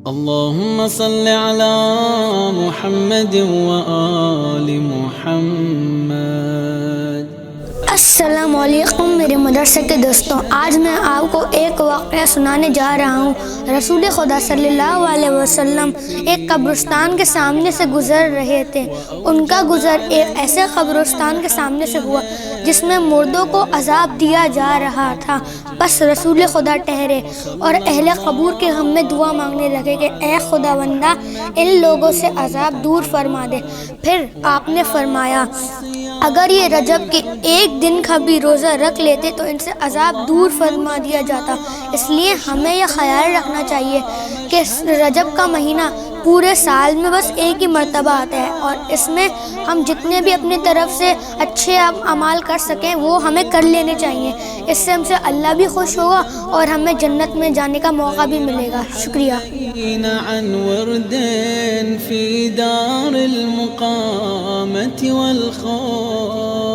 اللهم صل على محمد وآل محمد۔ السلام علیکم میرے مدرسے کے دوستوں، آج میں آپ کو ایک واقعہ سنانے جا رہا ہوں۔ رسول خدا صلی اللہ علیہ وسلم ایک قبرستان کے سامنے سے گزر رہے تھے۔ ان کا گزر ایک ایسے قبرستان کے سامنے سے ہوا جس میں مردوں کو عذاب دیا جا رہا تھا۔ بس رسول خدا ٹھہرے اور اہل قبور کے غم میں دعا مانگنے لگے کہ اے خداوندہ ان لوگوں سے عذاب دور فرما دے۔ پھر آپ نے فرمایا اگر یہ رجب کے ایک دن کا بھی روزہ رکھ لیتے تو ان سے عذاب دور فرما دیا جاتا۔ اس لیے ہمیں یہ خیال رکھنا چاہیے کہ رجب کا مہینہ پورے سال میں بس ایک ہی مرتبہ آتا ہے، اور اس میں ہم جتنے بھی اپنی طرف سے اچھے اعمال کر سکیں وہ ہمیں کر لینے چاہیے۔ اس سے ہم سے اللہ بھی خوش ہوگا اور ہمیں جنت میں جانے کا موقع بھی ملے گا۔ شکریہ۔ عن ورد في دار المقامة والخوف